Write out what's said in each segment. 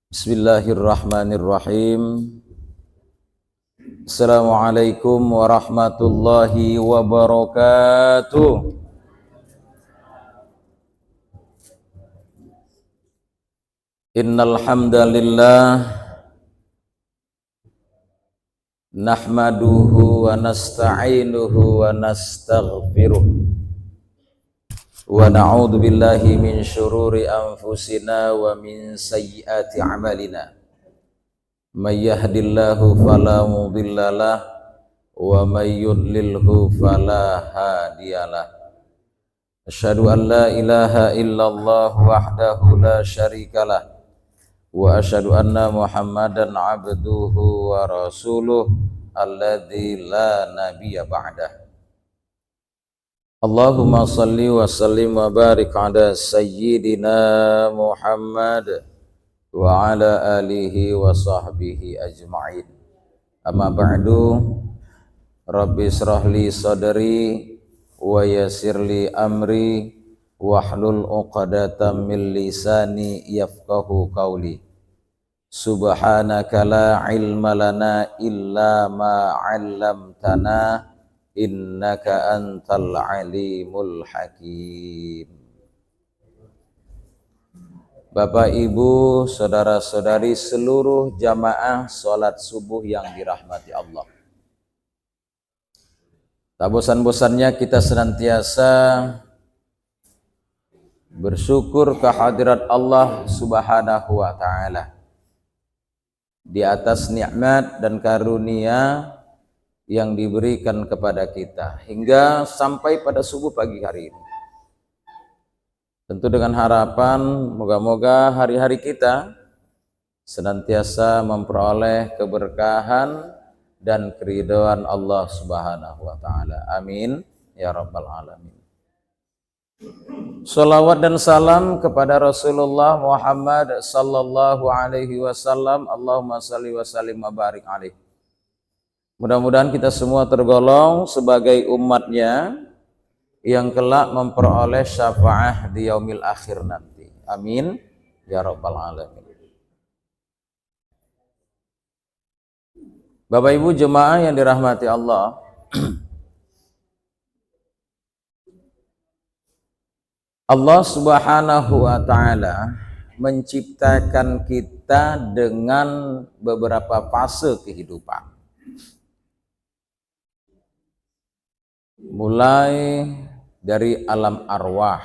Bismillahirrahmanirrahim. Assalamualaikum warahmatullahi wabarakatuh. Innal hamdalillah nahmaduhu wa nasta'inuhu wa nastaghfiruh wa na'udzu billahi min syururi anfusina wa min sayyiati a'malina. May yahdillahu fala mudhillalah wa may yudlilhu fala hadiyalah. Asyhadu an la ilaha illallah wahdahu la syarikalah wa asyhadu anna Muhammadan abduhu wa rasuluh alladzi la nabiyya ba'dah. Allahumma salli wa sallim wa barik ala sayyidina Muhammad wa ala alihi wa sahbihi ajma'in. Amma ba'du. Rabbi israh li sadri wa yassir li amri wahlul 'uqdatam min lisani yafqahu qawli. Subhanaka la ilma lana illa ma 'allamtana innaka antal alimul hakim. Bapak Ibu, saudara-saudari seluruh jamaah salat subuh yang dirahmati Allah. Tak bosan-bosannya kita senantiasa bersyukur kehadirat Allah Subhanahu wa taala di atas nikmat dan karunia yang diberikan kepada kita hingga sampai pada subuh pagi hari ini. Tentu dengan harapan moga-moga hari-hari kita senantiasa memperoleh keberkahan dan keridhaan Allah Subhanahu wa taala. Amin ya rabbal alamin. Shalawat dan salam kepada Rasulullah Muhammad sallallahu alaihi wasallam. Allahumma shalli wa sallim wa barik alaihi. Mudah-mudahan kita semua tergolong sebagai umatnya yang kelak memperoleh syafaat di yaumil akhir nanti. Amin ya rabbal alamin. Bapak Ibu jemaah yang dirahmati Allah, Allah Subhanahu wa taala menciptakan kita dengan beberapa fase kehidupan. Mulai dari alam arwah,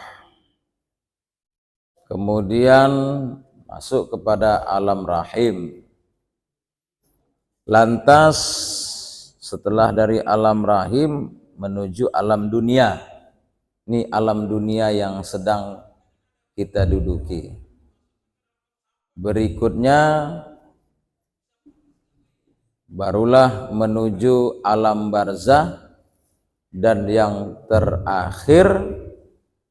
kemudian masuk kepada alam rahim, lantas setelah dari alam rahim menuju alam dunia. Ini alam dunia yang sedang kita duduki. Berikutnya barulah menuju alam barzah. Dan yang terakhir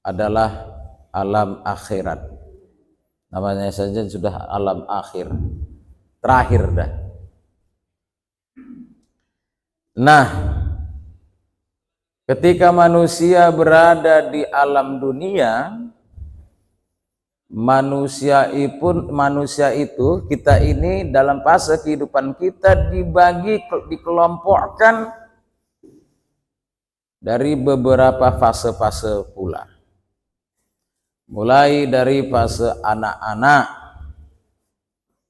adalah alam akhirat. Namanya saja sudah alam akhir, terakhir dah. Nah, ketika manusia berada di alam dunia, manusia itu kita ini dalam fase kehidupan kita dikelompokkan dari beberapa fase-fase pula. Mulai dari fase anak-anak,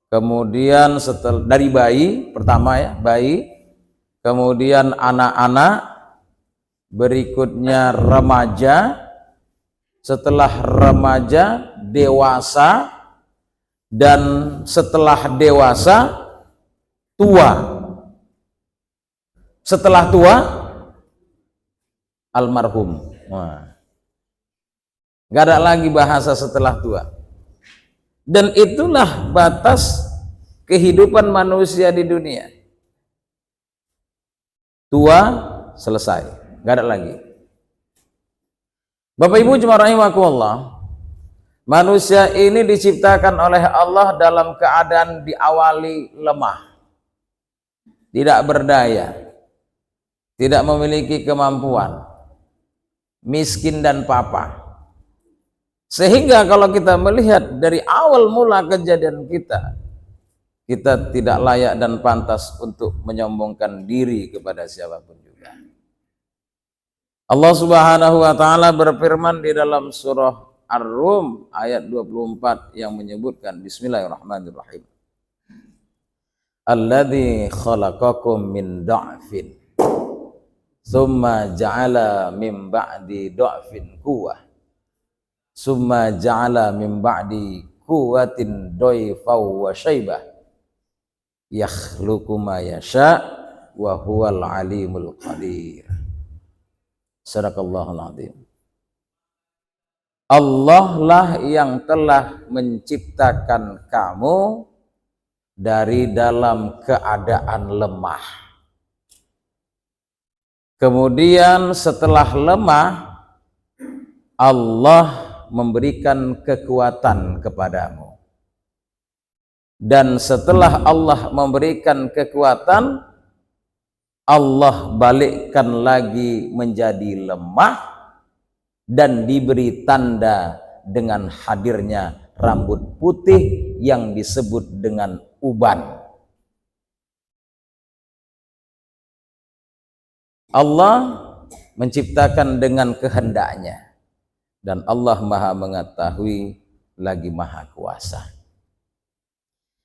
kemudian setelah dari bayi, pertama ya, bayi, kemudian anak-anak, berikutnya remaja, setelah remaja dewasa, dan setelah dewasa tua. Setelah tua almarhum. Wah. Gak ada lagi bahasa setelah tua. Dan itulah batas kehidupan manusia di dunia. Tua, selesai. Gak ada lagi. Bapak Ibu jemaah rahimakumullah, manusia ini diciptakan oleh Allah dalam keadaan diawali lemah, tidak berdaya, tidak memiliki kemampuan, miskin dan papa. Sehingga kalau kita melihat dari awal mula kejadian kita, kita tidak layak dan pantas untuk menyombongkan diri kepada siapapun juga. Allah Subhanahu wa taala berfirman di dalam surah Ar-Rum ayat 24 yang menyebutkan bismillahirrahmanirrahim. Alladzi khalaqakum min dha'fin tsumma ja'ala min ba'di dha'fin quwwah tsumma ja'ala min ba'di quwwatin dhaifa wa syaibah yakhluqu ma yasha wa huwal alimul qadir. Sadaqallahul azim. Allah lah yang telah menciptakan kamu dari dalam keadaan lemah. Kemudian setelah lemah, Allah memberikan kekuatan kepadamu. Dan setelah Allah memberikan kekuatan, Allah balikkan lagi menjadi lemah dan diberi tanda dengan hadirnya rambut putih yang disebut dengan uban. Allah menciptakan dengan kehendaknya dan Allah Maha mengetahui lagi Maha kuasa.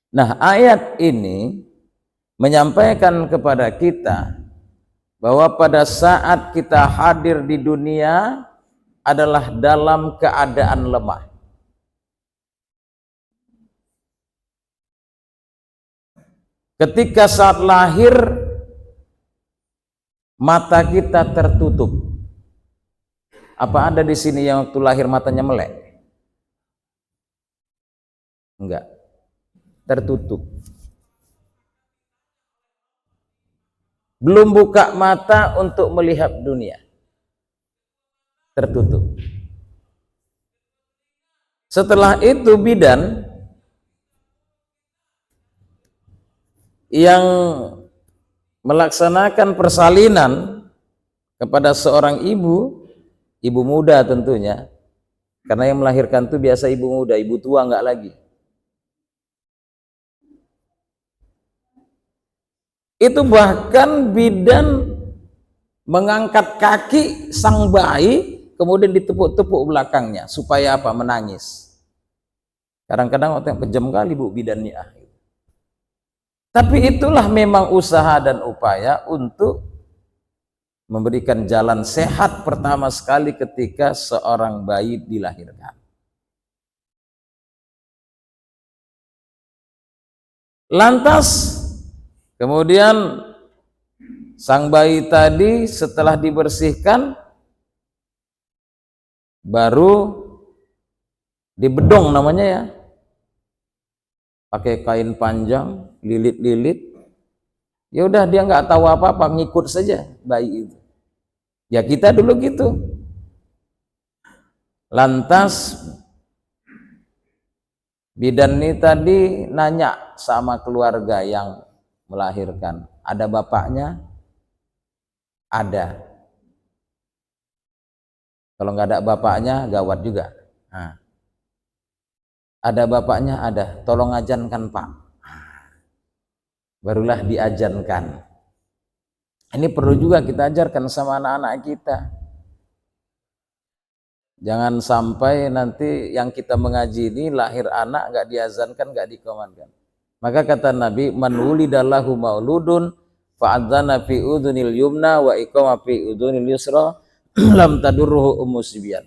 Nah, ayat ini menyampaikan kepada kita bahwa pada saat kita hadir di dunia adalah dalam keadaan lemah. Ketika saat lahir, mata kita tertutup. Apa ada di sini yang waktu lahir matanya melek? Enggak. Tertutup. Belum buka mata untuk melihat dunia. Tertutup. Setelah itu bidan yang melaksanakan persalinan kepada seorang ibu muda tentunya, karena yang melahirkan itu biasa ibu muda, ibu tua enggak lagi. Itu bahkan bidan mengangkat kaki sang bayi kemudian ditepuk-tepuk belakangnya supaya apa? Menangis. Kadang-kadang waktu yang kejam kali bu bidannya. Tapi itulah memang usaha dan upaya untuk memberikan jalan sehat pertama sekali ketika seorang bayi dilahirkan. Lantas kemudian sang bayi tadi setelah dibersihkan baru dibedong namanya ya, pakai kain panjang, lilit-lilit. Ya udah dia nggak tahu apa-apa, ngikut saja bayi itu. Ya kita dulu gitu. Lantas bidan ini tadi nanya sama keluarga yang melahirkan, ada bapaknya? Ada. Kalau nggak ada bapaknya gawat juga. Nah, ada bapaknya? Ada. Tolong ajankan Pak. Barulah diajankan. Ini perlu juga kita ajarkan sama anak-anak kita. Jangan sampai nanti yang kita mengaji ini lahir anak nggak diazankan, nggak dikomankan. Maka kata Nabi, man wulidallahu mauludun fa'adzana fi udhunil yumna wa iqama fi udhunil yusra lam tadurruhu ummusibyan.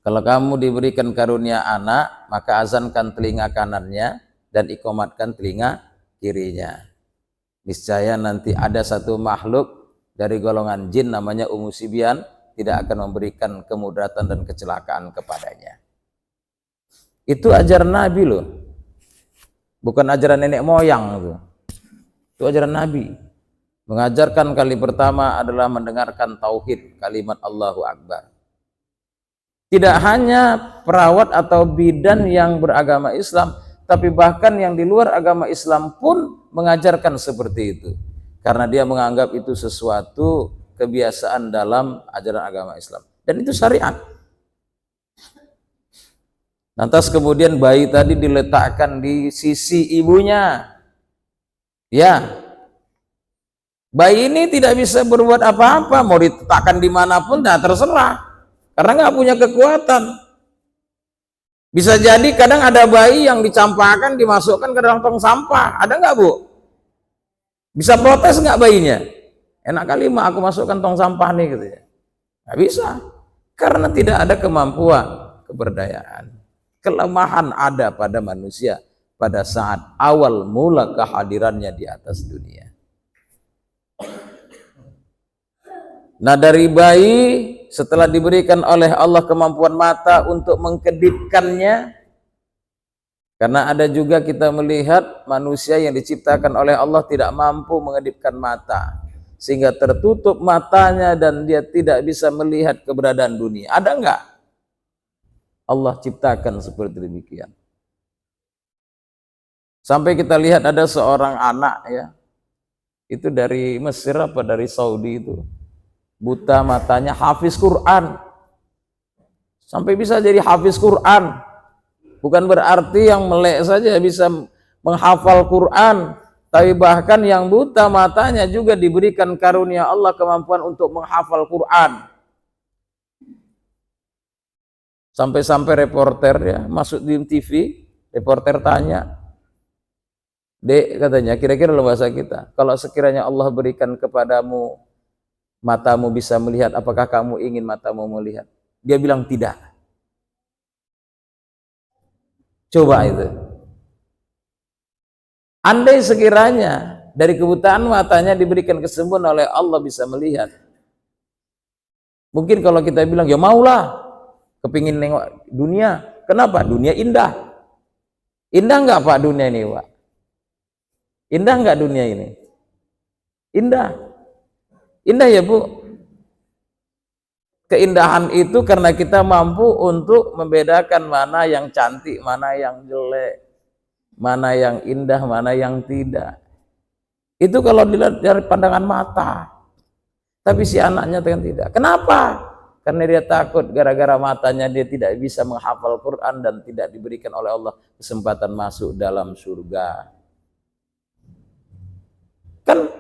Kalau kamu diberikan karunia anak, maka azankan telinga kanannya dan ikomatkan telinga kirinya. Niscaya nanti ada satu makhluk dari golongan jin namanya ummusibyan tidak akan memberikan kemudaratan dan kecelakaan kepadanya. Itu ajaran Nabi loh. Bukan ajaran nenek moyang itu ajaran Nabi. Mengajarkan kali pertama adalah mendengarkan tauhid, kalimat Allahu Akbar. Tidak hanya perawat atau bidan yang beragama Islam, tapi bahkan yang di luar agama Islam pun mengajarkan seperti itu. Karena dia menganggap itu sesuatu kebiasaan dalam ajaran agama Islam. Dan itu syariat. Lantas kemudian bayi tadi diletakkan di sisi ibunya. Ya, bayi ini tidak bisa berbuat apa-apa, mau diletakkan dimanapun, nah terserah, karena nggak punya kekuatan. Bisa jadi kadang ada bayi yang dicampakkan, dimasukkan ke dalam tong sampah, ada nggak Bu? Bisa protes nggak bayinya? Enak kali mah aku masukkan tong sampah nih gitu ya. Nggak bisa, karena tidak ada kemampuan, keberdayaan. Kelemahan ada pada manusia pada saat awal mula kehadirannya di atas dunia. Nah, dari bayi setelah diberikan oleh Allah kemampuan mata untuk mengkedipkannya, karena ada juga kita melihat manusia yang diciptakan oleh Allah tidak mampu mengedipkan mata, sehingga tertutup matanya dan dia tidak bisa melihat keberadaan dunia. Ada enggak? Allah ciptakan seperti demikian. Sampai kita lihat ada seorang anak ya, itu dari Mesir apa dari Saudi itu, buta matanya, hafiz Quran, sampai bisa jadi hafiz Quran. Bukan berarti yang melek saja bisa menghafal Quran, tapi bahkan yang buta matanya juga diberikan karunia Allah kemampuan untuk menghafal Quran. Sampai-sampai reporter ya masuk di TV, reporter tanya, Dek, katanya, kira-kira dalam bahasa kita, kalau sekiranya Allah berikan kepadamu matamu bisa melihat, apakah kamu ingin matamu melihat? Dia bilang tidak. Coba itu. Andai sekiranya dari kebutaan matanya diberikan kesembuhan oleh Allah bisa melihat, mungkin kalau kita bilang ya maulah, kepingin nengok dunia. Kenapa? Dunia indah. Indah enggak Pak dunia ini Pak? Indah enggak dunia ini? Indah. Indah ya Bu. Keindahan itu karena kita mampu untuk membedakan mana yang cantik, mana yang jelek, mana yang indah, mana yang tidak. Itu kalau dilihat dari pandangan mata. Tapi si anaknya tidak. Kenapa? Karena dia takut gara-gara matanya dia tidak bisa menghafal Quran dan tidak diberikan oleh Allah kesempatan masuk dalam surga. Kan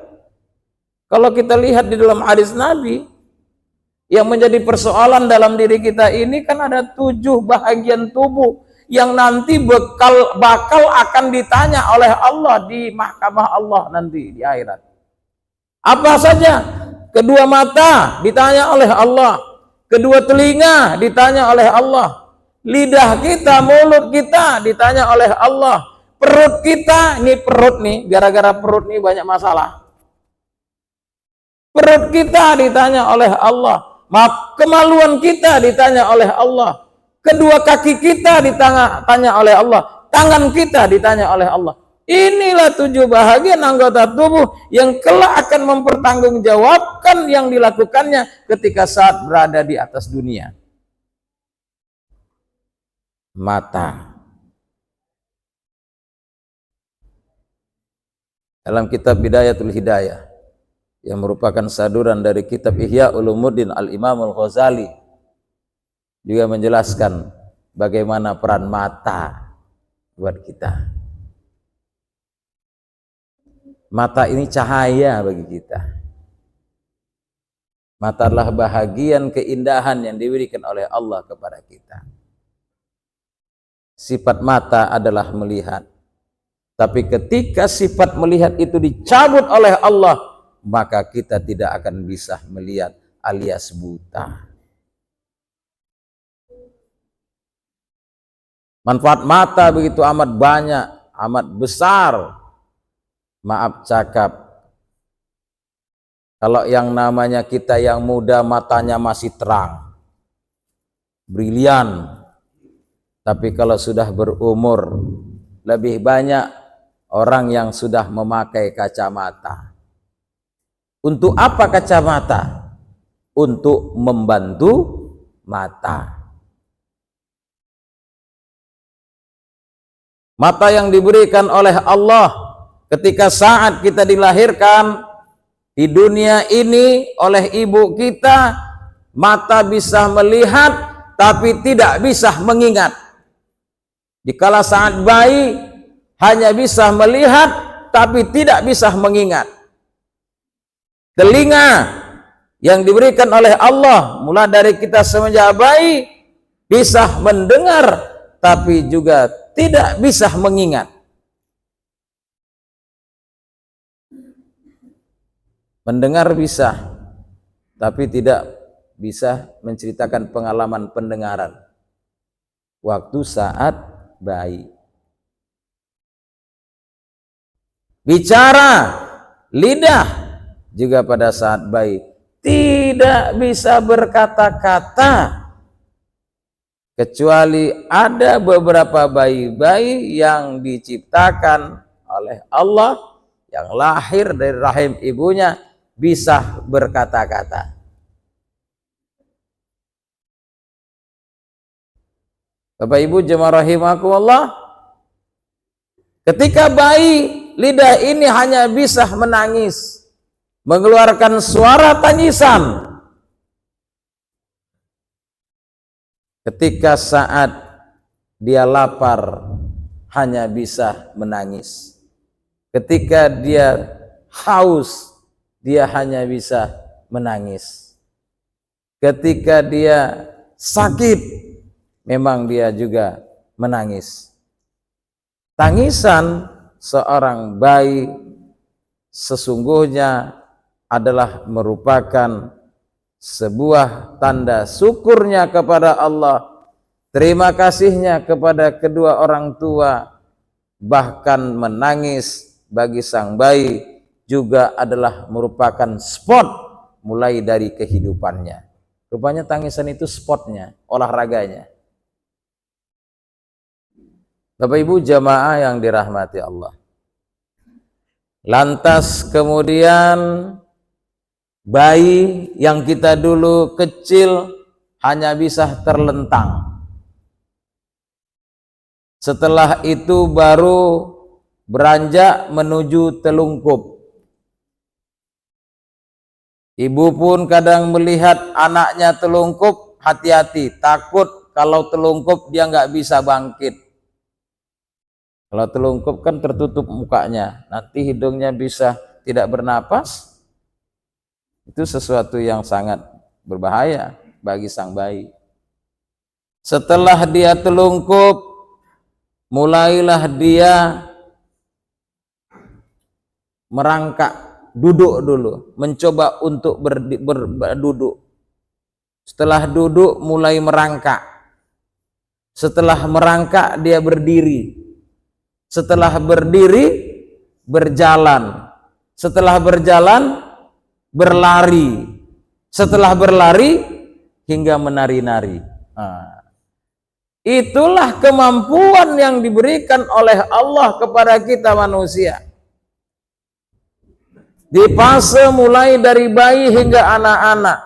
kalau kita lihat di dalam hadis Nabi, yang menjadi persoalan dalam diri kita ini kan ada 7 bahagian tubuh yang nanti bakal akan ditanya oleh Allah di mahkamah Allah nanti di akhirat. Apa saja? Kedua mata ditanya oleh Allah, kedua telinga ditanya oleh Allah, lidah kita, mulut kita ditanya oleh Allah, perut kita, ini perut nih, gara-gara perut nih banyak masalah. Perut kita ditanya oleh Allah, kemaluan kita ditanya oleh Allah, kedua kaki kita ditanya oleh Allah, tangan kita ditanya oleh Allah. Inilah 7 bahagian anggota tubuh yang kelak akan mempertanggungjawabkan yang dilakukannya ketika saat berada di atas dunia. Mata. Dalam kitab Bidayatul Hidayah yang merupakan saduran dari kitab Ihya Ulumuddin Al-Imam Al-Ghazali juga menjelaskan bagaimana peran mata buat kita. Mata ini cahaya bagi kita. Mata adalah bahagian keindahan yang diberikan oleh Allah kepada kita. Sifat mata adalah melihat. Tapi ketika sifat melihat itu dicabut oleh Allah, maka kita tidak akan bisa melihat alias buta. Manfaat mata begitu amat banyak, amat besar. Maaf cakap, kalau yang namanya kita yang muda matanya masih terang, brilian. Tapi kalau sudah berumur, lebih banyak orang yang sudah memakai kacamata. Untuk apa kacamata? Untuk membantu mata. Mata yang diberikan oleh Allah ketika saat kita dilahirkan di dunia ini oleh ibu kita, mata bisa melihat tapi tidak bisa mengingat. Dikala saat bayi hanya bisa melihat tapi tidak bisa mengingat. Telinga yang diberikan oleh Allah mulai dari kita semenjak bayi bisa mendengar tapi juga tidak bisa mengingat. Mendengar bisa, tapi tidak bisa menceritakan pengalaman pendengaran waktu saat bayi. Bicara, lidah juga pada saat bayi tidak bisa berkata-kata, kecuali ada beberapa bayi-bayi yang diciptakan oleh Allah yang lahir dari rahim ibunya bisa berkata-kata. Bapak Ibu jemaah rahimakumullah, ketika bayi, lidah ini hanya bisa menangis, mengeluarkan suara tangisan. Ketika saat dia lapar, hanya bisa menangis. Ketika dia haus, dia hanya bisa menangis. Ketika dia sakit, memang dia juga menangis. Tangisan seorang bayi sesungguhnya adalah merupakan sebuah tanda syukurnya kepada Allah, terima kasihnya kepada kedua orang tua. Bahkan menangis bagi sang bayi juga adalah merupakan spot mulai dari kehidupannya. Rupanya tangisan itu spotnya, olahraganya. Bapak Ibu jamaah yang dirahmati Allah. Lantas kemudian bayi yang kita dulu kecil hanya bisa terlentang. Setelah itu baru beranjak menuju telungkup. Ibu pun kadang melihat anaknya telungkup, hati-hati, takut kalau telungkup dia nggak bisa bangkit. Kalau telungkup kan tertutup mukanya, nanti hidungnya bisa tidak bernapas. Itu sesuatu yang sangat berbahaya bagi sang bayi. Setelah dia telungkup, mulailah dia merangkak, duduk dulu, mencoba untuk berduduk. Setelah duduk mulai merangkak. Setelah merangkak dia berdiri. Setelah berdiri berjalan. Setelah berjalan berlari, setelah berlari hingga menari-nari. Itulah kemampuan yang diberikan oleh Allah kepada kita manusia. Di fase mulai dari bayi hingga anak-anak.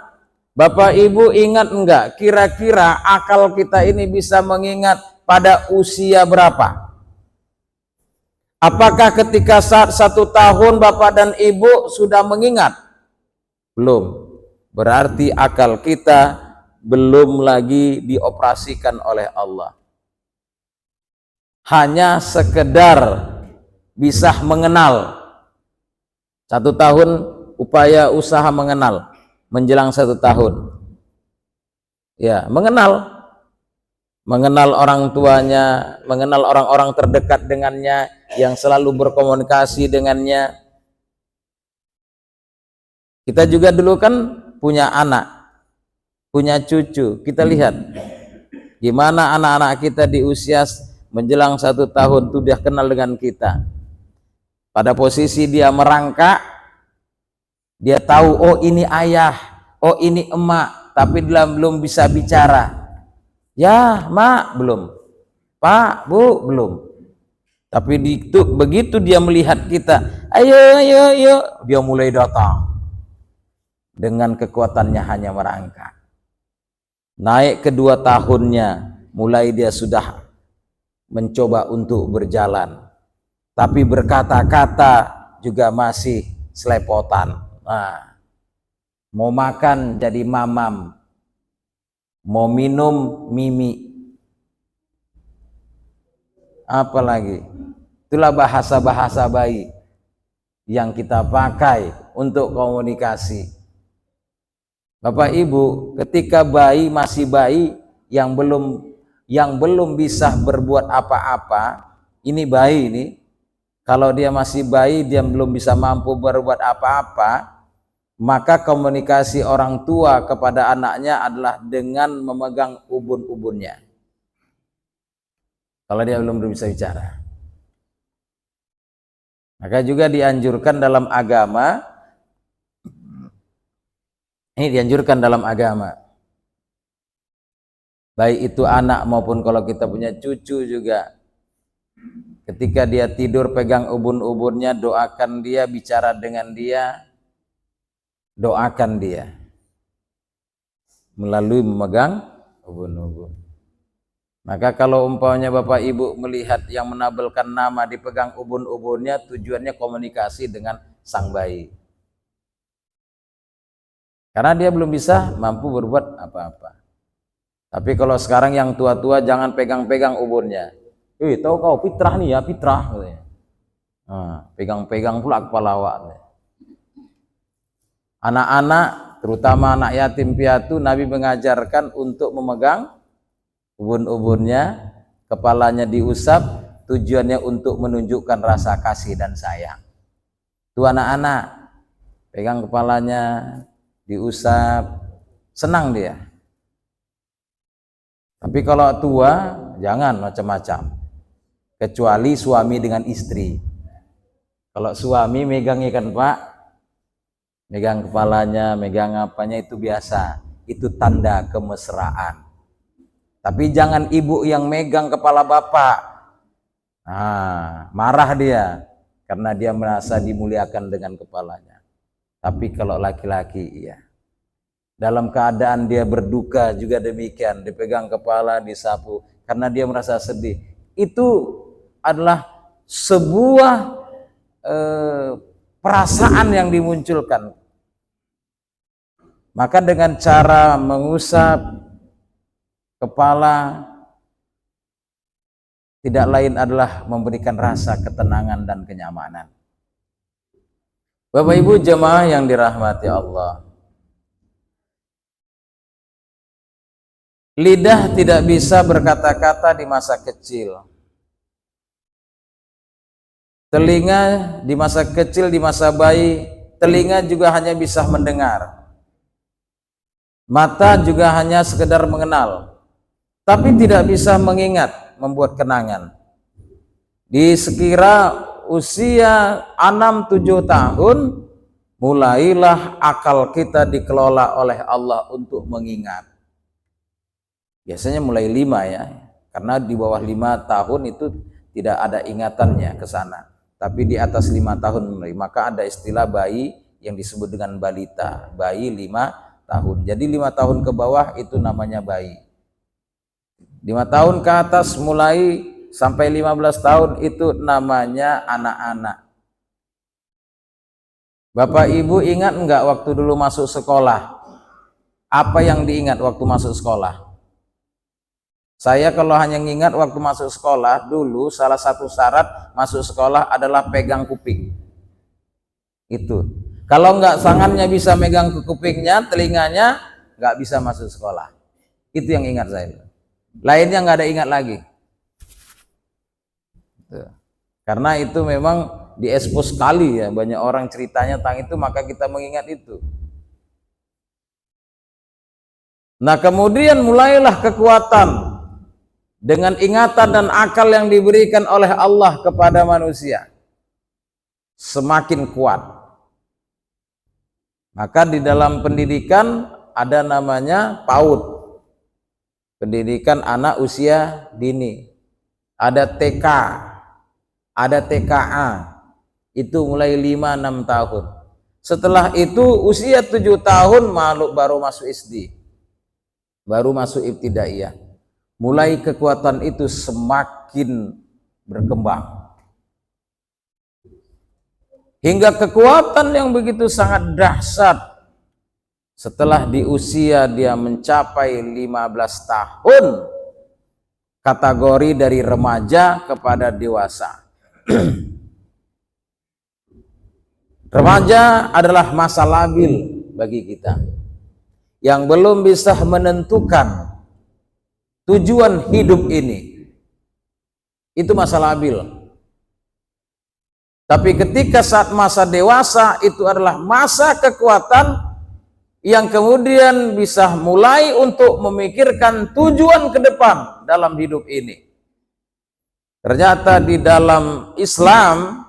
Bapak Ibu ingat enggak, kira-kira akal kita ini bisa mengingat pada usia berapa? Apakah ketika saat 1 tahun Bapak dan Ibu sudah mengingat? Belum. Berarti akal kita belum lagi dioperasikan oleh Allah. Hanya sekedar bisa mengenal. 1 tahun upaya usaha mengenal, menjelang 1 tahun. Ya, mengenal orang tuanya, mengenal orang-orang terdekat dengannya, yang selalu berkomunikasi dengannya. Kita juga dulu kan punya anak, punya cucu. Kita lihat gimana anak-anak kita di usia menjelang 1 tahun itu dia kenal dengan kita. Pada posisi dia merangkak, dia tahu oh ini ayah, oh ini emak, tapi dia belum bisa bicara. Ya, mak belum. Pak, bu belum. Tapi begitu dia melihat kita, ayo, dia mulai datang. Dengan kekuatannya hanya merangkak. Naik ke 2 tahunnya, mulai dia sudah mencoba untuk berjalan. Tapi berkata-kata juga masih selepotan. Mau makan jadi mamam, mau minum mimi. Apalagi itulah bahasa-bahasa bayi yang kita pakai untuk komunikasi. Bapak Ibu, ketika bayi masih bayi yang belum bisa berbuat apa-apa, ini bayi ini, kalau dia masih bayi, dia belum bisa mampu berbuat apa-apa, maka komunikasi orang tua kepada anaknya adalah dengan memegang ubun-ubunnya. Kalau dia belum bisa bicara. Maka juga dianjurkan dalam agama, ini dianjurkan dalam agama. Baik itu anak maupun kalau kita punya cucu juga. Ketika dia tidur pegang ubun-ubunnya, doakan dia, bicara dengan dia, doakan dia. Melalui memegang ubun-ubun. Maka kalau umpamanya Bapak Ibu melihat yang menabelkan nama dipegang ubun-ubunnya, tujuannya komunikasi dengan sang bayi. Karena dia belum bisa mampu berbuat apa-apa. Tapi kalau sekarang yang tua-tua jangan pegang-pegang ubunnya. Tahu kau fitrah nih ya, fitrah. Pegang-pegang pula kepala awak. Anak-anak, terutama anak yatim piatu, Nabi mengajarkan untuk memegang ubun-ubunnya, kepalanya diusap, tujuannya untuk menunjukkan rasa kasih dan sayang. Itu anak-anak, pegang kepalanya, diusap, senang dia. Tapi kalau tua, jangan macam-macam. Kecuali suami dengan istri. Kalau suami megang ikan Pak, megang kepalanya, megang apanya itu biasa. Itu tanda kemesraan. Tapi jangan ibu yang megang kepala bapak. Marah dia karena dia merasa dimuliakan dengan kepalanya. Tapi kalau laki-laki iya. Dalam keadaan dia berduka juga demikian, dipegang kepala, disapu karena dia merasa sedih. Itu adalah sebuah perasaan yang dimunculkan. Maka dengan cara mengusap kepala tidak lain adalah memberikan rasa ketenangan dan kenyamanan. Bapak Ibu jemaah yang dirahmati Allah, lidah tidak bisa berkata-kata di masa kecil. Telinga di masa kecil, di masa bayi, telinga juga hanya bisa mendengar. Mata juga hanya sekedar mengenal. Tapi tidak bisa mengingat, membuat kenangan. Di sekira usia 6-7 tahun, mulailah akal kita dikelola oleh Allah untuk mengingat. Biasanya mulai 5 ya, karena di bawah 5 tahun itu tidak ada ingatannya ke sana. Tapi di atas 5 tahun mulai, maka ada istilah bayi yang disebut dengan balita, bayi 5 tahun. Jadi 5 tahun ke bawah itu namanya bayi. 5 tahun ke atas mulai sampai 15 tahun itu namanya anak-anak. Bapak Ibu ingat enggak waktu dulu masuk sekolah? Apa yang diingat waktu masuk sekolah? Saya kalau hanya ingat waktu masuk sekolah dulu, salah satu syarat masuk sekolah adalah pegang kuping. Itu. Kalau enggak tangannya bisa megang ke kupingnya, telinganya enggak bisa masuk sekolah. Itu yang ingat saya. Lainnya nggak ada ingat lagi. Karena itu memang diekspos sekali ya, banyak orang ceritanya tentang itu, maka kita mengingat itu. Nah kemudian mulailah kekuatan dengan ingatan dan akal yang diberikan oleh Allah kepada manusia semakin kuat. Maka di dalam pendidikan ada namanya PAUD, pendidikan anak usia dini. Ada TK, ada TKA, itu mulai 5-6 tahun. Setelah itu usia 7 tahun baru masuk SD, baru masuk ibtidaiyah. Mulai kekuatan itu semakin berkembang hingga kekuatan yang begitu sangat dahsyat. Setelah di usia dia mencapai 15 tahun, kategori dari remaja kepada dewasa. Remaja adalah masa labil bagi kita yang belum bisa menentukan tujuan hidup ini. Itu masa labil. Tapi ketika saat masa dewasa itu adalah masa kekuatan yang kemudian bisa mulai untuk memikirkan tujuan ke depan dalam hidup ini. Ternyata di dalam Islam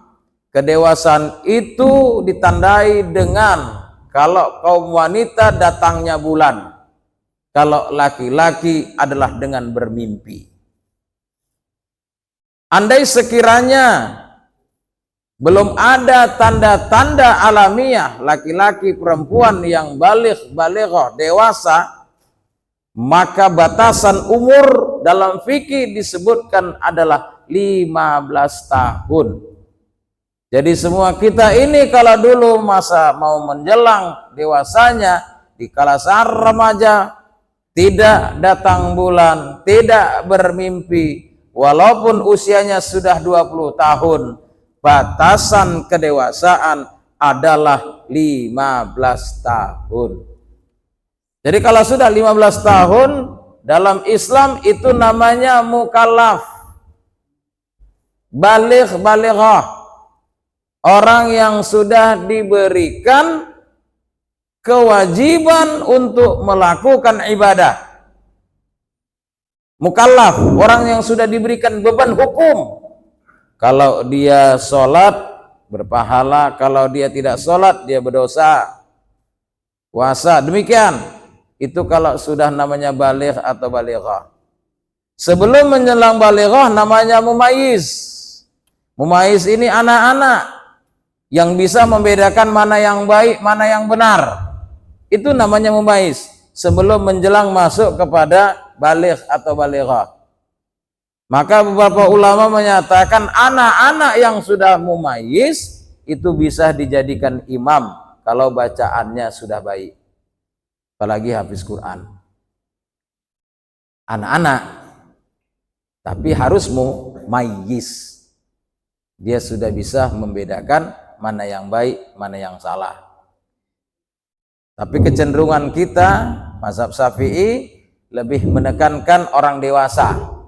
kedewasaan itu ditandai dengan kalau kaum wanita datangnya bulan, kalau laki-laki adalah dengan bermimpi. Andai sekiranya belum ada tanda-tanda alamiah laki-laki perempuan yang balighah dewasa, maka batasan umur dalam fikih disebutkan adalah 15 tahun. Jadi semua kita ini kalau dulu masa mau menjelang dewasanya, di kala saat remaja tidak datang bulan, tidak bermimpi, walaupun usianya sudah 20 tahun, batasan kedewasaan adalah 15 tahun. Jadi kalau sudah 15 tahun dalam Islam itu namanya mukallaf, balighah, orang yang sudah diberikan kewajiban untuk melakukan ibadah. Mukallaf, orang yang sudah diberikan beban hukum. Kalau dia sholat berpahala, kalau dia tidak sholat dia berdosa. Puasa demikian. Itu kalau sudah namanya baligh atau balighah. Sebelum menjelang balighah namanya mumayyiz. Mumayyiz ini anak-anak yang bisa membedakan mana yang baik, mana yang benar. Itu namanya mumayyiz. Sebelum menjelang masuk kepada baligh atau balighah. Maka beberapa ulama menyatakan anak-anak yang sudah mumayyiz itu bisa dijadikan imam kalau bacaannya sudah baik. Apalagi hafiz Quran. Anak-anak, tapi harus mumayyiz. Dia sudah bisa membedakan mana yang baik, mana yang salah. Tapi kecenderungan kita, mazhab Syafi'i, lebih menekankan orang dewasa.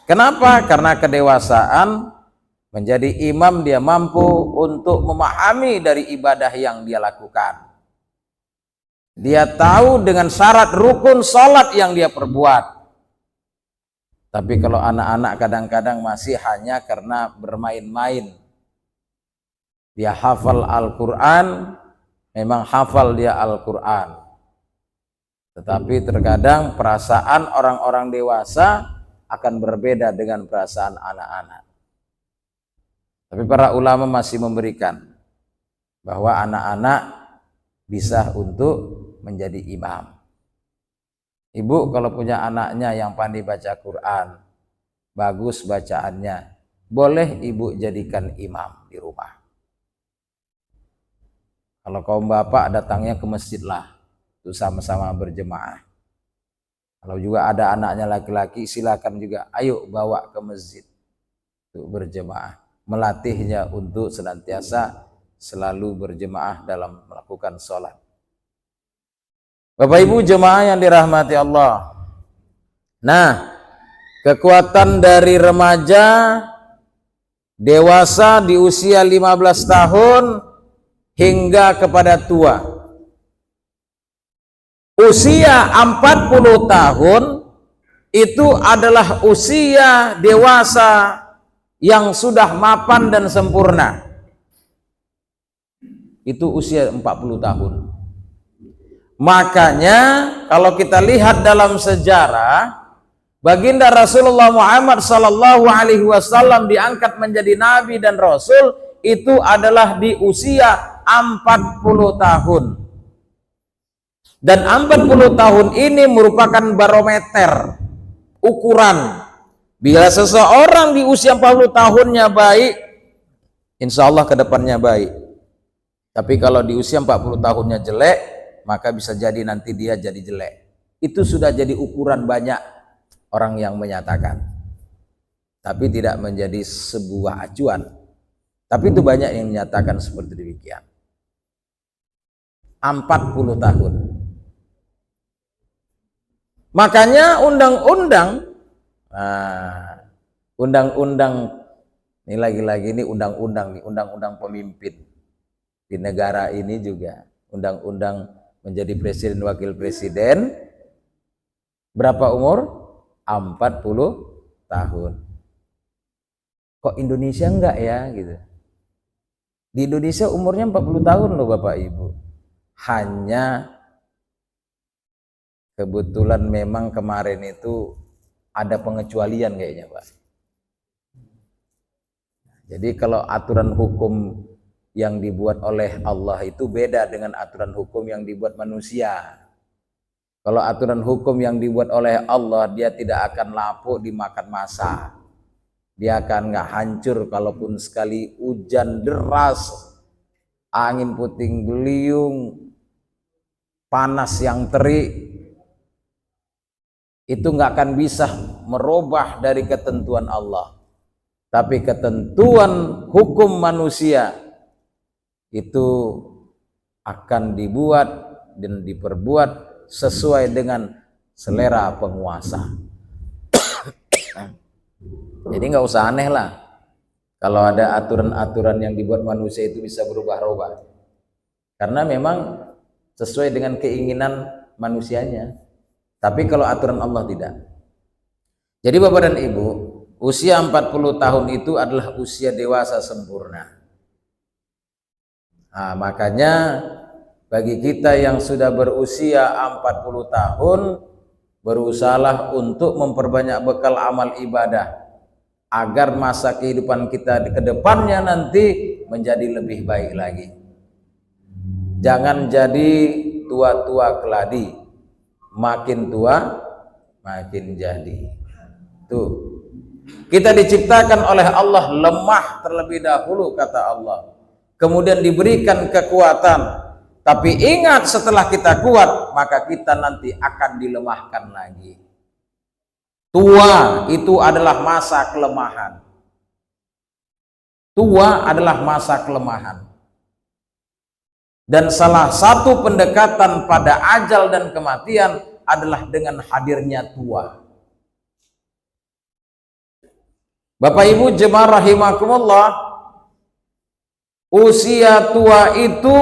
Kenapa? Karena kedewasaan menjadi imam dia mampu untuk memahami dari ibadah yang dia lakukan. Dia tahu dengan syarat rukun salat yang dia perbuat. Tapi kalau anak-anak kadang-kadang masih hanya karena bermain-main. Dia hafal Al-Quran, memang hafal dia Al-Quran. Tetapi terkadang perasaan orang-orang dewasa akan berbeda dengan perasaan anak-anak. Tapi para ulama masih memberikan bahwa anak-anak bisa untuk menjadi imam. Ibu kalau punya anaknya yang pandai baca Quran, bagus bacaannya, boleh ibu jadikan imam di rumah. Kalau kaum bapak datangnya ke masjid lah, itu sama-sama berjemaah. Kalau juga ada anaknya laki-laki, silakan juga, ayo bawa ke masjid untuk berjemaah, melatihnya untuk senantiasa selalu berjemaah dalam melakukan sholat. Bapak Ibu jemaah yang dirahmati Allah. Nah, kekuatan dari remaja dewasa di usia 15 tahun hingga kepada tua. Usia 40 tahun itu adalah usia dewasa yang sudah mapan dan sempurna. Itu usia 40 tahun. Makanya kalau kita lihat dalam sejarah, baginda Rasulullah Muhammad sallallahu alaihi wasallam diangkat menjadi nabi dan rasul itu adalah di usia 40 tahun. Dan 40 tahun ini merupakan barometer, ukuran. Bila seseorang di usia 40 tahunnya baik, insya Allah ke depannya baik. Tapi kalau di usia 40 tahunnya jelek, maka bisa jadi nanti dia jadi jelek. Itu sudah jadi ukuran banyak orang yang menyatakan, tapi tidak menjadi sebuah acuan. Tapi itu banyak yang menyatakan seperti demikian. 40 tahun. Makanya undang-undang ini lagi-lagi ini undang-undang pemimpin di negara ini juga, undang-undang menjadi presiden wakil presiden, berapa umur? 40 tahun. Kok Indonesia enggak ya gitu. Di Indonesia umurnya 40 tahun loh Bapak Ibu. Hanya kebetulan memang kemarin itu ada pengecualian kayaknya Pak. Jadi kalau aturan hukum yang dibuat oleh Allah itu beda dengan aturan hukum yang dibuat manusia. Kalau aturan hukum yang dibuat oleh Allah, dia tidak akan lapuk dimakan massa. Dia akan nggak hancur kalaupun sekali hujan deras, angin puting beliung, panas yang terik, itu nggak akan bisa merubah dari ketentuan Allah. Tapi ketentuan hukum manusia itu akan dibuat dan diperbuat sesuai dengan selera penguasa. Jadi nggak usah aneh lah kalau ada aturan-aturan yang dibuat manusia itu bisa berubah-ubah, karena memang sesuai dengan keinginan manusianya. Tapi kalau aturan Allah tidak. Jadi Bapak dan Ibu, usia 40 tahun itu adalah usia dewasa sempurna. Nah, makanya bagi kita yang sudah berusia 40 tahun, berusahalah untuk memperbanyak bekal amal ibadah agar masa kehidupan kita ke depannya nanti menjadi lebih baik lagi. Jangan jadi tua-tua keladi, makin tua makin jadi. Tuh, kita diciptakan oleh Allah lemah terlebih dahulu kata Allah, kemudian diberikan kekuatan. Tapi ingat, setelah kita kuat, maka kita nanti akan dilemahkan lagi. Tua itu adalah masa kelemahan. Tua adalah masa kelemahan. Dan salah satu pendekatan pada ajal dan kematian adalah dengan hadirnya tua. Bapak Ibu jemaah rahimakumullah, usia tua itu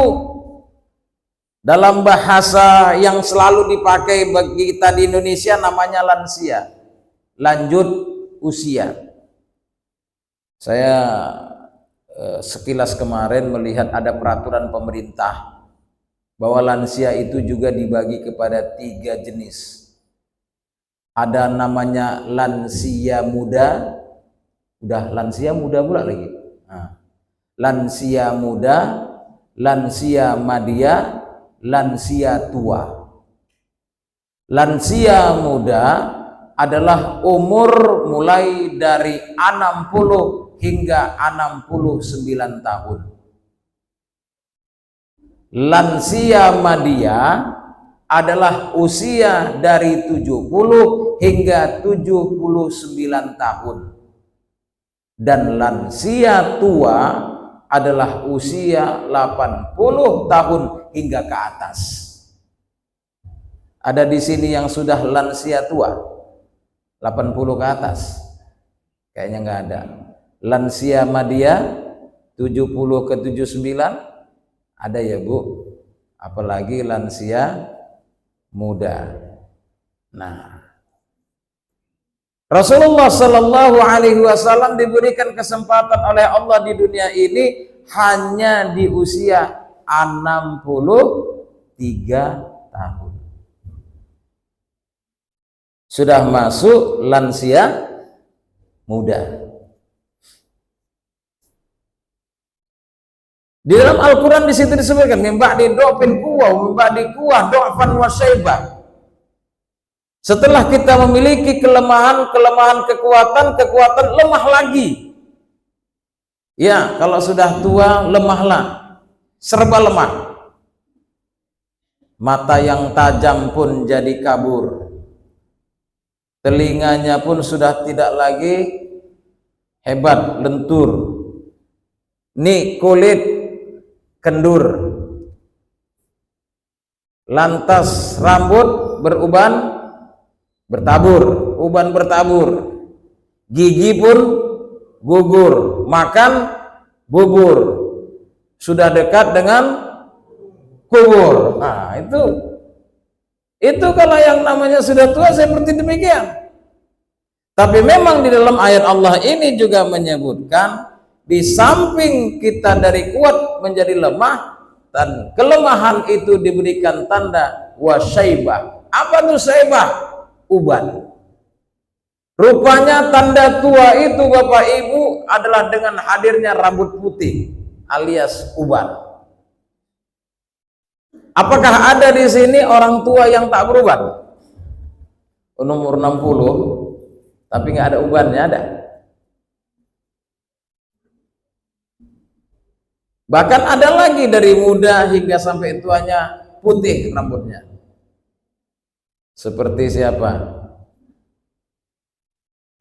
dalam bahasa yang selalu dipakai bagi kita di Indonesia namanya lansia, lanjut usia. Saya sekilas kemarin melihat ada peraturan pemerintah bahwa lansia itu juga dibagi kepada 3 jenis. Ada namanya lansia muda, udah lansia muda pula lagi. Nah, lansia muda, lansia madya, lansia tua. Lansia muda adalah umur mulai dari 60 hingga 69 tahun. Lansia madya adalah usia dari 70 hingga 79 tahun. Dan lansia tua adalah usia 80 tahun hingga ke atas. Ada di sini yang sudah lansia tua 80 ke atas? Kayaknya nggak ada. Lansia madya 70 ke 79 ada ya Bu? Apalagi lansia muda. Nah, Rasulullah Shallallahu Alaihi Wasallam diberikan kesempatan oleh Allah di dunia ini hanya di usia 63 tahun. Sudah masuk lansia muda. Di dalam Al-Quran di situ disebutkan mimba'di do'fin quwwah, mimba'di quwwah do'fan wa syaibah. Setelah kita memiliki kelemahan, kekuatan lemah lagi. Ya, kalau sudah tua lemahlah, serba lemah. Mata yang tajam pun jadi kabur. telinganya pun sudah tidak lagi hebat, lentur. Nih kulit kendur. Lantas rambut beruban bertabur, uban bertabur. Gigi pun gugur, makan bubur, sudah dekat dengan kubur. Nah, itu kalau yang namanya sudah tua seperti demikian. Tapi memang di dalam ayat Allah ini juga menyebutkan, di samping kita dari kuat menjadi lemah, dan kelemahan itu diberikan tanda wasyaibah. Apa itu syaibah? Uban. Rupanya tanda tua itu Bapak Ibu adalah dengan hadirnya rambut putih alias uban. Apakah ada di sini orang tua yang tak beruban? Umur 60 tapi nggak ada ubannya? Ada. Bahkan ada lagi dari muda hingga sampai tuanya putih rambutnya. Seperti siapa?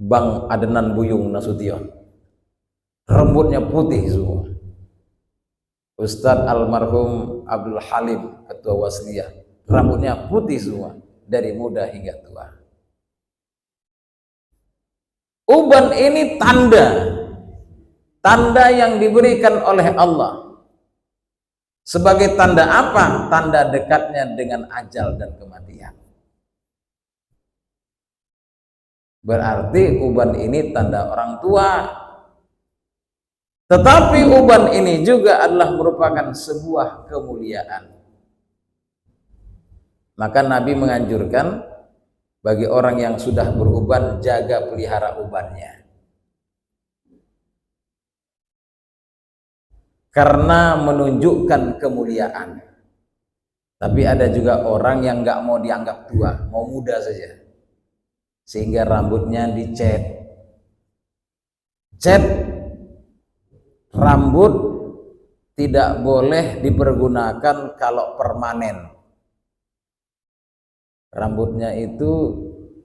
Bang Adnan Buyung Nasution, rambutnya putih semua. Ustadz almarhum Abdul Halim, ketua Wasliyah, rambutnya putih semua dari muda hingga tua. Uban ini tanda yang diberikan oleh Allah. Sebagai tanda apa? Tanda dekatnya dengan ajal dan kematian. Berarti uban ini tanda orang tua. Tetapi uban ini juga adalah merupakan sebuah kemuliaan. Maka Nabi menganjurkan bagi orang yang sudah beruban, jaga pelihara ubannya. Karena menunjukkan kemuliaan. Tapi ada juga orang yang nggak mau dianggap tua, mau muda saja. Sehingga rambutnya dicet. Cet rambut tidak boleh dipergunakan kalau permanen. Rambutnya itu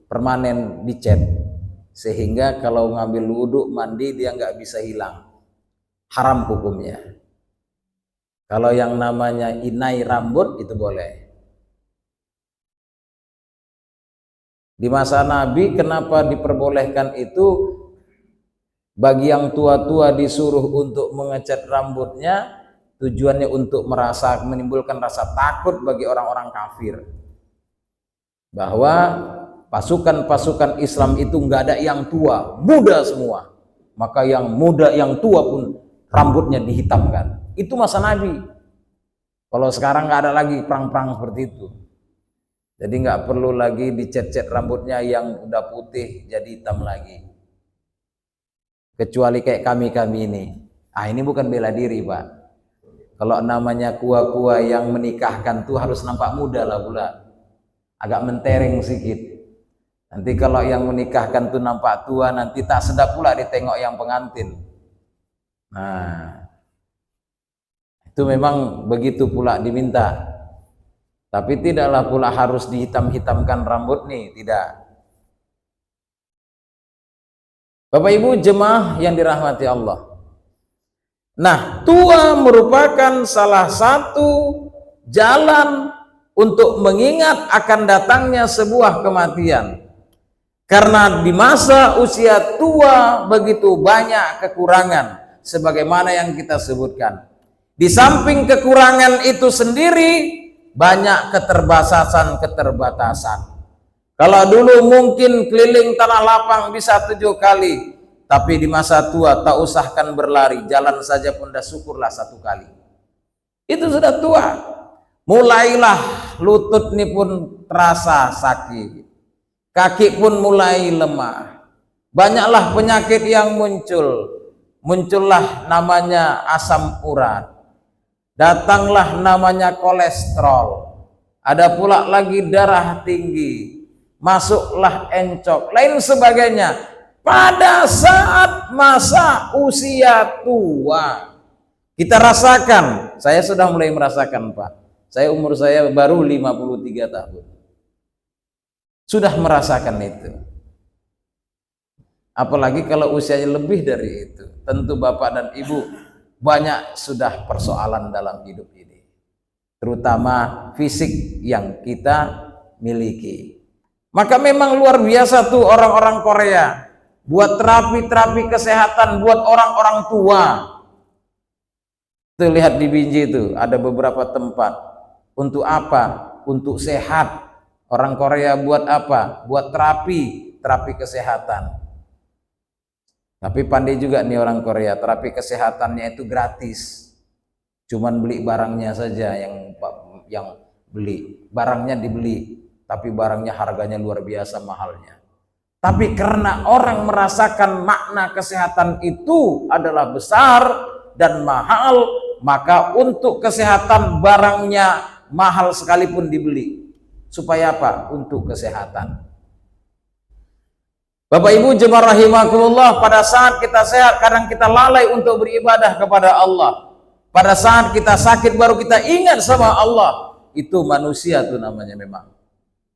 permanen dicet, sehingga kalau ngambil wudhu mandi dia nggak bisa hilang, haram hukumnya. Kalau yang namanya inai rambut itu boleh. Di masa Nabi kenapa diperbolehkan itu? Bagi yang tua-tua disuruh untuk mengecat rambutnya, tujuannya untuk menimbulkan rasa takut bagi orang-orang kafir, bahwa pasukan-pasukan Islam itu nggak ada yang tua, muda semua. Maka yang muda, yang tua pun rambutnya dihitamkan. Itu masa Nabi. Kalau sekarang nggak ada lagi perang-perang seperti itu. Jadi nggak perlu lagi dicet-cet rambutnya yang udah putih jadi hitam lagi. Kecuali kayak kami-kami ini. Ini bukan bela diri, Pak. Kalau namanya kua-kua yang menikahkan tuh harus nampak muda lah pula. Agak mentereng sedikit. Nanti kalau yang menikahkan tuh nampak tua, nanti tak sedap pula ditengok yang pengantin. Nah, itu memang begitu pula diminta. Tapi tidaklah pula harus dihitam-hitamkan rambut nih, tidak. Bapak Ibu jemaah yang dirahmati Allah. Nah, tua merupakan salah satu jalan untuk mengingat akan datangnya sebuah kematian. Karena di masa usia tua begitu banyak kekurangan, sebagaimana yang kita sebutkan. Di samping kekurangan itu sendiri, banyak keterbatasan. Kalau dulu mungkin keliling tanah lapang bisa 7 kali, tapi di masa tua tak usahkan berlari, jalan saja pun dah syukurlah 1 kali. Itu sudah tua. Mulailah lutut ini pun terasa sakit, kaki pun mulai lemah, banyaklah penyakit yang muncullah namanya asam urat. Datanglah namanya kolesterol, ada pula lagi darah tinggi, masuklah encok, lain sebagainya. Pada saat masa usia tua, kita rasakan, saya sudah mulai merasakan, Pak. Umur saya baru 53 tahun. Sudah merasakan itu. Apalagi kalau usianya lebih dari itu. Tentu bapak dan ibu banyak sudah persoalan dalam hidup ini, terutama fisik yang kita miliki. Maka memang luar biasa tuh orang-orang Korea buat terapi-terapi kesehatan buat orang-orang tua. Tuh lihat di Binjai itu ada beberapa tempat. Untuk apa? Untuk sehat. Orang Korea buat apa? Buat terapi kesehatan. Tapi pandai juga nih orang Korea, terapi kesehatannya itu gratis. Cuman beli barangnya saja yang beli. Barangnya dibeli, tapi barangnya harganya luar biasa mahalnya. Tapi karena orang merasakan makna kesehatan itu adalah besar dan mahal, maka untuk kesehatan barangnya mahal sekalipun dibeli. Supaya apa? Untuk kesehatan. Bapak Ibu jemaah rahimakumullah, pada saat kita sehat kadang kita lalai untuk beribadah kepada Allah. Pada saat kita sakit baru kita ingat sama Allah. Itu manusia tuh namanya memang.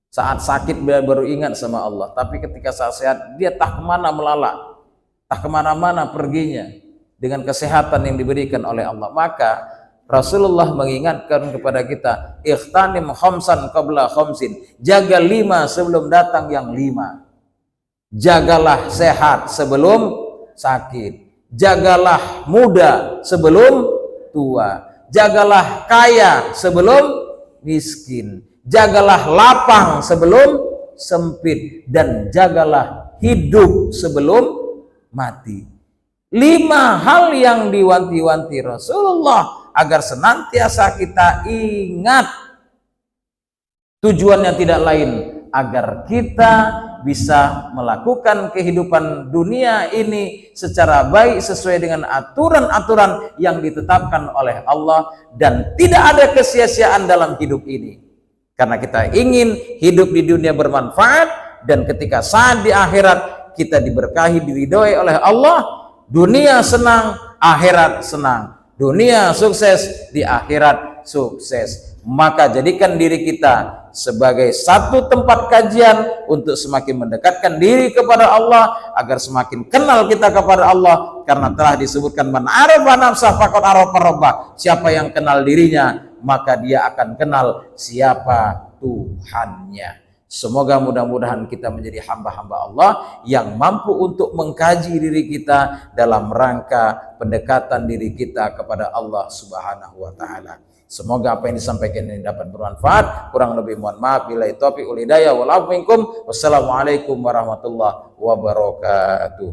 Saat sakit baru ingat sama Allah. Tapi ketika saat sehat dia tak kemana melalak, tak kemana-mana perginya dengan kesehatan yang diberikan oleh Allah. Maka Rasulullah mengingatkan kepada kita, ikhtanim khamsan qabla khamsin. Jaga 5 sebelum datang yang 5. Jagalah sehat sebelum sakit. Jagalah muda sebelum tua. Jagalah kaya sebelum miskin. Jagalah lapang sebelum sempit. Dan jagalah hidup sebelum mati. 5 hal yang diwanti-wanti Rasulullah agar senantiasa kita ingat. Tujuannya tidak lain agar kita bisa melakukan kehidupan dunia ini secara baik sesuai dengan aturan-aturan yang ditetapkan oleh Allah, dan tidak ada kesia-siaan dalam hidup ini. Karena kita ingin hidup di dunia bermanfaat, dan ketika saat di akhirat kita diberkahi, diridhoi oleh Allah, dunia senang, akhirat senang. Dunia sukses, di akhirat sukses. Maka jadikan diri kita sebagai satu tempat kajian untuk semakin mendekatkan diri kepada Allah, agar semakin kenal kita kepada Allah, karena telah disebutkan man arafa nafsah faqad arafa rabbah. Siapa yang kenal dirinya, maka dia akan kenal siapa Tuhannya. Semoga mudah-mudahan kita menjadi hamba-hamba Allah yang mampu untuk mengkaji diri kita dalam rangka pendekatan diri kita kepada Allah Subhanahu wa taala. Semoga apa yang disampaikan ini dapat bermanfaat. Kurang lebih mohon maaf. Billahi taufiq wal hidayah wal afu minkum. Wassalamualaikum warahmatullahi wabarakatuh.